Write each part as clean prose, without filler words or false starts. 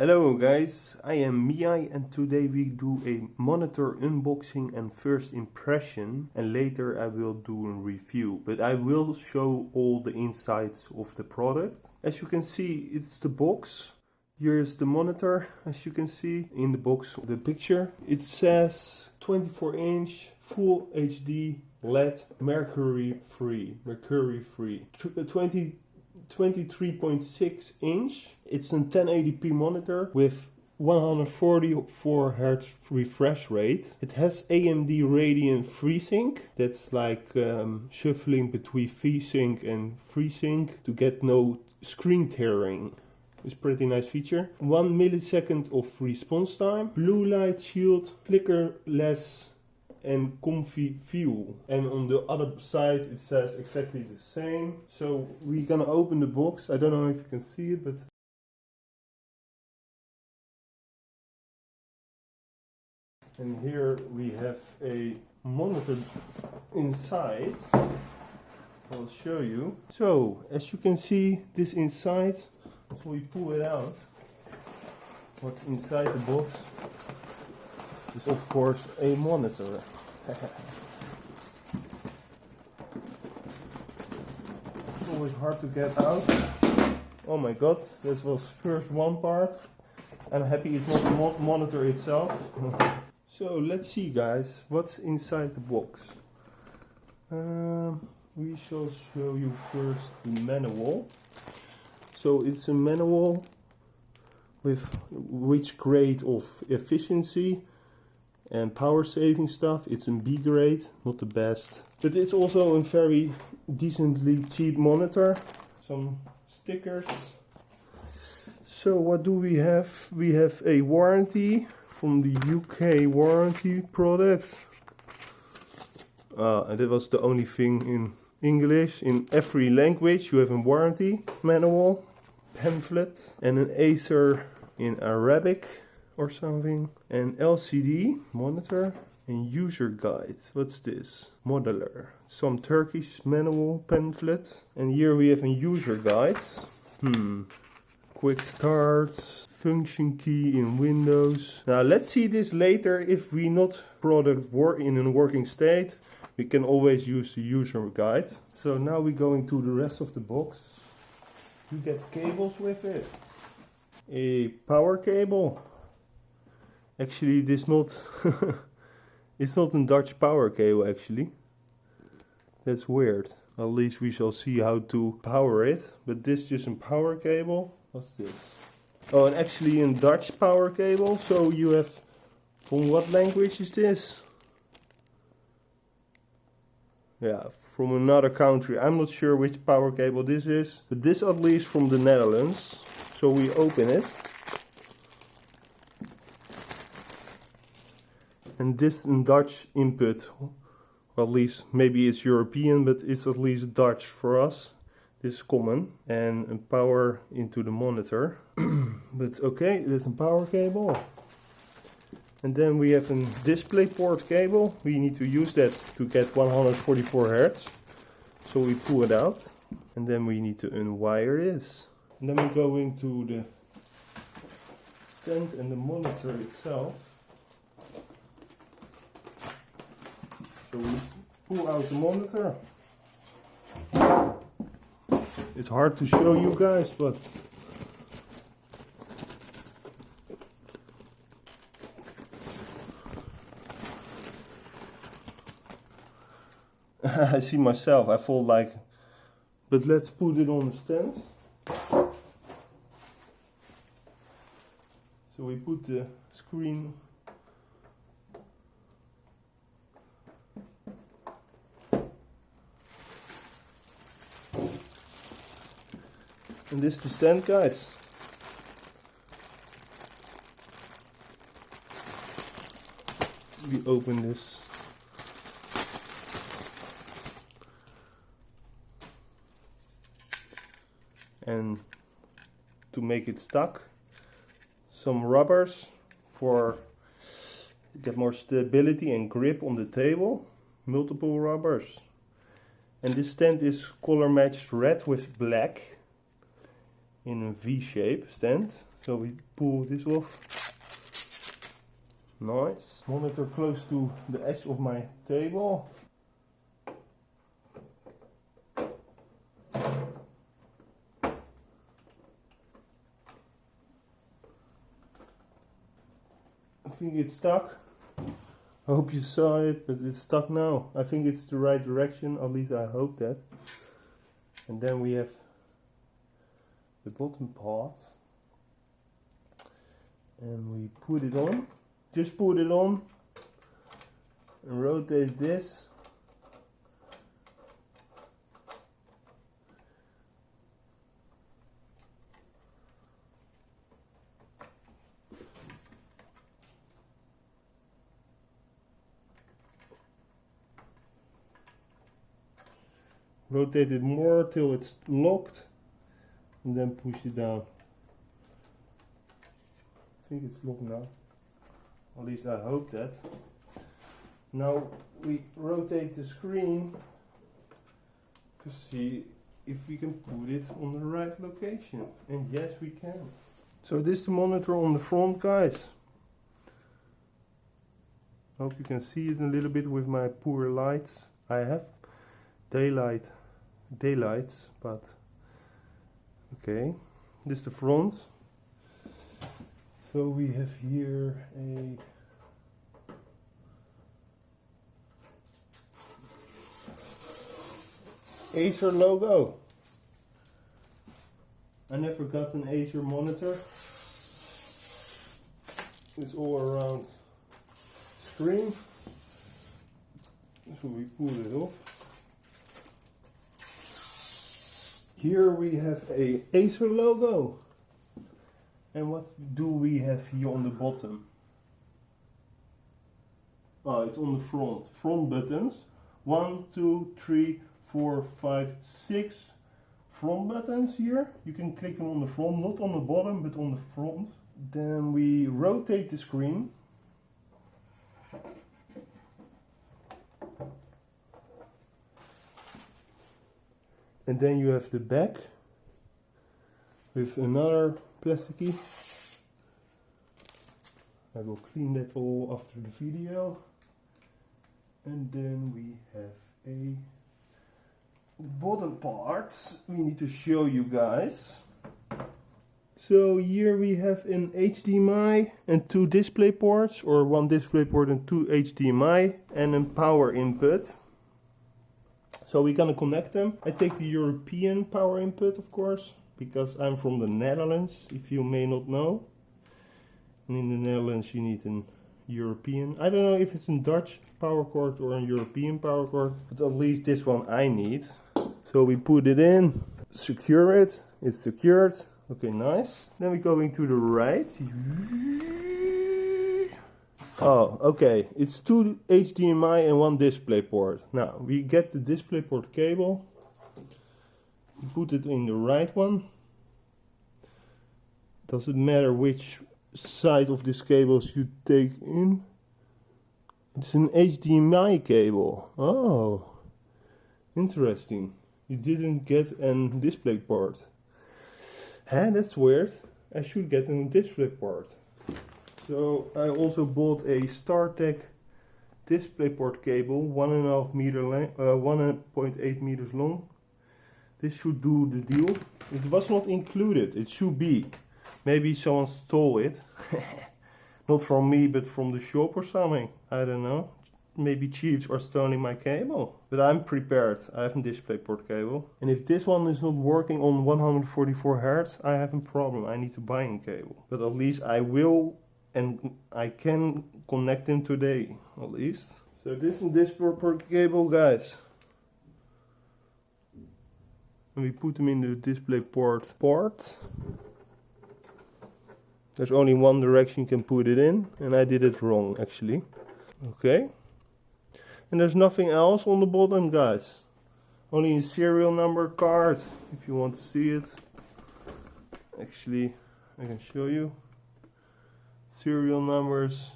Hello guys, I am miEye and today we do a monitor unboxing and first impression, and later I will do a review, but I will show all the insides of the product. As you can see, it's the box. Here is the monitor, as you can see in the box, the picture. It says 24-inch Full HD LED mercury free 23.6 inch. It's a 1080p monitor with 144 Hz refresh rate. It has AMD Radeon FreeSync. That's like shuffling between FreeSync and FreeSync to get no screen tearing. It's a pretty nice feature. 1 millisecond of response time. Blue light shield, flickerless and comfy view. And on the other side it says exactly the same. So we're gonna open the box. I don't know if you can see it, but and here we have a monitor inside. I'll show you. So as you can see, this inside, so we pull it out. What's inside the box is of course a monitor. It's always hard to get out. Oh my god, this was first one part. I'm happy it's not the monitor itself. So let's see guys, what's inside the box. We shall show you first the manual. So it's a manual with which grade of efficiency and power saving stuff. It's in B grade, not the best, but it's also a very decently cheap monitor. Some stickers. So what do we have? We have a warranty from the UK warranty product. And that was the only thing in English. In every language you have a warranty manual, pamphlet, and an Acer in Arabic or something, an LCD monitor, and user guide. What's this? Modeler. Some Turkish manual pamphlet, and here we have a user guide. Quick starts, function key in Windows. Now let's see this later. If we not product in a working state, we can always use the user guide. So now we're going to the rest of the box. You get cables with it. A power cable. Actually, this not it's not a Dutch power cable actually. That's weird. At least we shall see how to power it. But this is just a power cable. What's this? Oh, and actually a Dutch power cable. So you have, from what language is this? Yeah, from another country. I'm not sure which power cable this is, but this at least from the Netherlands. So we open it. And this in Dutch input, or at least maybe it's European, but it's at least Dutch for us. This is common. And a power into the monitor. But okay, there's a power cable. And then we have a DisplayPort cable. We need to use that to get 144 Hz. So we pull it out. And then we need to unwire this. And then we go into the stand and the monitor itself. So we pull out the monitor. It's hard to show you guys, but I see myself, I fall like, but let's put it on the stand. So we put the screen and this is the stand guys. We open this. And to make it stuck, some rubbers for get more stability and grip on the table, multiple rubbers. And this stand is color matched red with black in a V-shape stand. So we pull this off. Nice. Monitor close to the edge of my table. I think it's stuck. I hope you saw it, but it's stuck now. I think it's the right direction, at least I hope that. And then we have the bottom part. And we put it on. Just put it on. And rotate this. Rotate it more till it's locked, and then push it down. I think it's locked now. At least I hope that. Now we rotate the screen to see if we can put it on the right location. And yes, we can. So this is the monitor on the front, guys. Hope you can see it a little bit with my poor lights. I have daylights, but okay. This is the front. So we have here a Acer logo. I never got an Acer monitor. It's all around screen. So we pull it off. Here we have a Acer logo. And what do we have here on the bottom? Oh, it's on the front. Front buttons. 1, 2, 3, 4, 5, 6 front buttons here. You can click them on the front, not on the bottom, but on the front. Then we rotate the screen. And then you have the back with another plasticky. I will clean that all after the video. And then we have a bottom part we need to show you guys. So here we have an HDMI and 2 display ports, or 1 display port and 2 HDMI, and a power input. So we're gonna connect them. I take the European power input, of course, because I'm from the Netherlands, if you may not know. And in the Netherlands you need an European. I don't know if it's a Dutch power cord or a European power cord, but at least this one I need. So we put it in, secure it, it's secured. Okay, nice. Then we're going to the right. Oh, okay, it's 2 HDMI and 1 display port. Now, we get the display port cable. We put it in the right one. Doesn't matter which side of this cable you take in. It's an HDMI cable. Oh, interesting. You didn't get a display port. Huh, that's weird. I should get a display port. So I also bought a StarTech DisplayPort cable, 1.5 meter 1.8 meters long. This should do the deal. It was not included. It should be. Maybe someone stole it. Not from me, but from the shop or something. I don't know. Maybe thieves are stealing my cable. But I'm prepared. I have a DisplayPort cable. And if this one is not working on 144 Hz, I have a problem. I need to buy a cable. But at least I will, and I can connect them today, at least. So this is a DisplayPort cable, guys. And we put them in the DisplayPort port. There's only one direction you can put it in, and I did it wrong, actually. Okay. And there's nothing else on the bottom, guys. Only a serial number card, if you want to see it. Actually, I can show you. Serial numbers.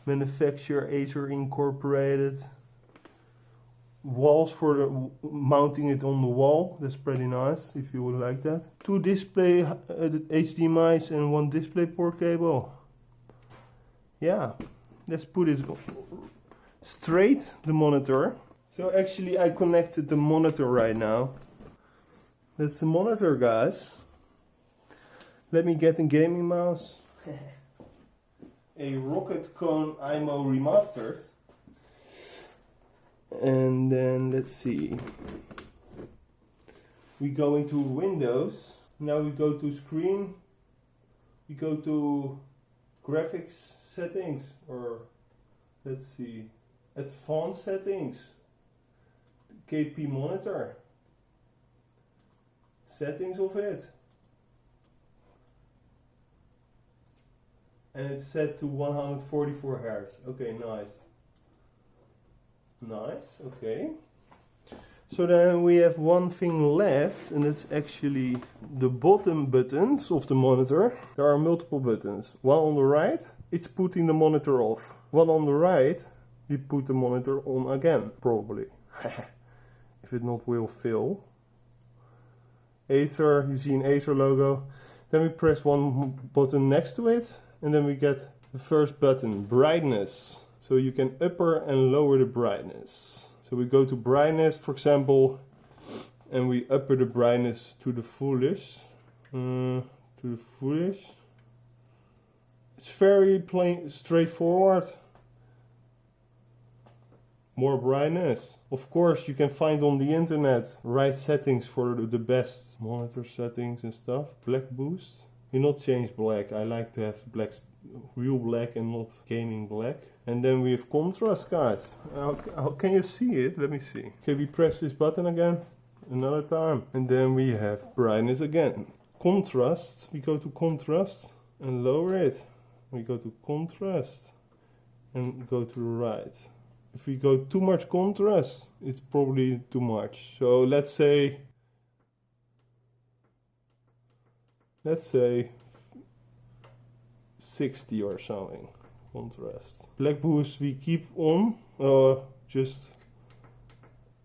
Manufacturer Acer Incorporated. walls for the, mounting it on the wall. That's pretty nice if you would like that. 2 display HDMI's and 1 DisplayPort cable. Yeah, let's put it straight, the monitor. So actually I connected the monitor right now. That's the monitor, guys. Let me get a gaming mouse. A Rocket Cone IMO Remastered. And then let's see. We go into Windows. Now we go to screen. We go to graphics settings, or let's see, advanced settings. KP monitor. Settings of it. And it's set to 144 Hz. Okay, nice. Nice, okay. So then we have one thing left, and that's actually the bottom buttons of the monitor. There are multiple buttons. One on the right, it's putting the monitor off. One on the right, we put the monitor on again, probably. If it not will fail. Acer, you see an Acer logo. Then we press one button next to it, and then we get the first button, brightness. So you can upper and lower the brightness. So we go to brightness, for example, and we upper the brightness to the fullest. It's very plain, straightforward. More brightness. Of course, you can find on the internet right settings for the best monitor settings and stuff. Black boost. You not change black. I like to have black, real black and not gaming black. And then we have contrast, guys. How can you see it? Let me see. Okay, we press this button again. Another time. And then we have brightness again. Contrast. We go to contrast and lower it. We go to contrast and go to the right. If we go too much contrast, it's probably too much. So let's say 60 or something. Contrast. Black boost we keep on, just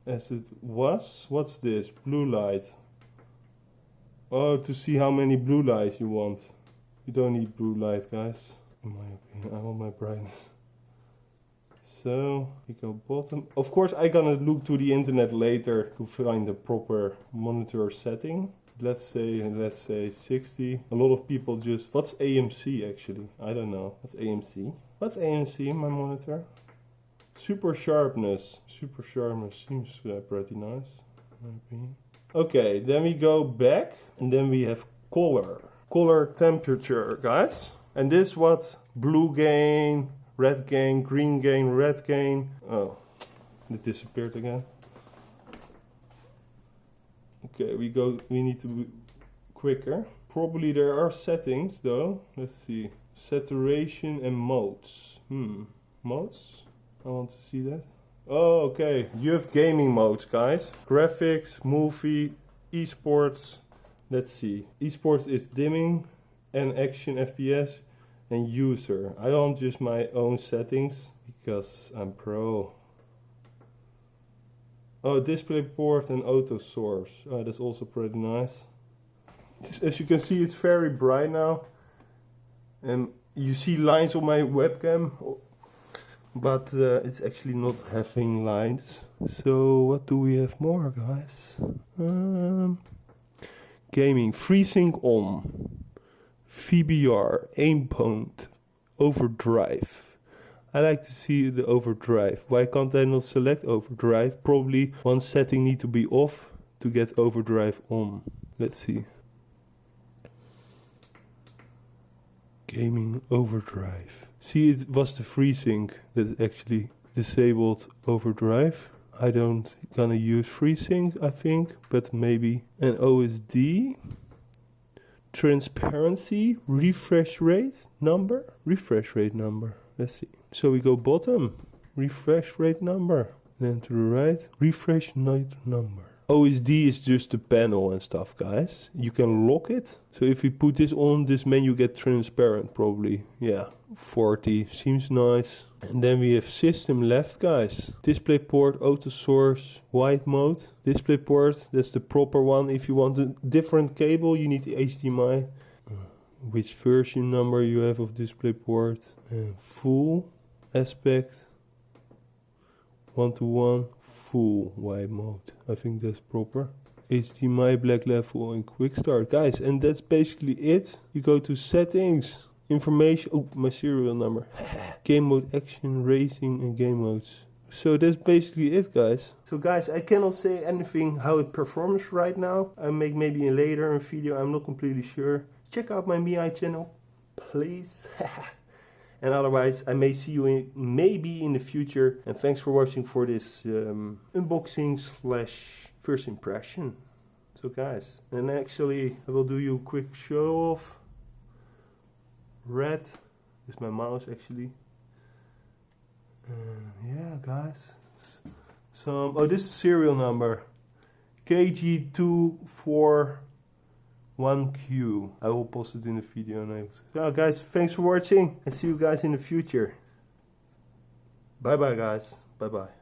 as it was. What's this? Blue light. Oh, to see how many blue lights you want. You don't need blue light, guys. In my opinion, I want my brightness. So we go bottom. Of course, I'm gonna look to the internet later to find the proper monitor setting. Let's say 60. A lot of people just, what's AMC actually? I don't know. What's AMC? What's AMC in my monitor? Super sharpness. Super sharpness seems pretty nice, in my opinion. Okay, then we go back and then we have color. Color temperature, guys. And this what blue gain, red gain, green gain, red gain. Oh, it disappeared again. Okay, we need to be quicker. Probably there are settings though. Let's see. Saturation and modes. Modes? I want to see that. Oh, okay. You have gaming modes, guys. Graphics, movie, esports. Let's see. Esports is dimming and action FPS and user. I don't use my own settings because I'm pro. Oh, DisplayPort and auto source. Oh, that's also pretty nice. As you can see, it's very bright now. And you see lines on my webcam. But it's actually not having lines. So what do we have more, guys? Gaming. FreeSync on. VBR. Aim point. Overdrive. I like to see the overdrive. Why can't I not select overdrive? Probably one setting need to be off to get overdrive on. Let's see. Gaming overdrive. See, it was the FreeSync that actually disabled overdrive. I don't gonna use FreeSync, I think, but maybe an OSD. Transparency, refresh rate number. Let's see. So we go bottom, refresh rate number. Then to the right, refresh rate number. OSD is just the panel and stuff, guys. You can lock it. So if we put this on, this menu get transparent probably. Yeah, 40 seems nice. And then we have system left, guys. Display port, auto source, white mode. Display port, that's the proper one. If you want a different cable, you need the HDMI. Which version number you have of display port. Full aspect. 1:1. Full white mode. I think that's proper. HDMI, black level, and quick start, guys. And that's basically it. You go to settings, information. Oh, my serial number. Game mode, action, racing, and game modes. So that's basically it, guys. So guys, I cannot say anything how it performs right now. I make maybe later a video. I'm not completely sure. Check out my miEye channel, please. And otherwise, I may see you maybe in the future. And thanks for watching for this unboxing / first impression. So guys, and actually I will do you a quick show off. Red is my mouse actually. Yeah, guys. Oh, this is serial number. KG241Q. I will post it in the video next. So guys, thanks for watching and see you guys in the future. Bye bye guys. Bye bye.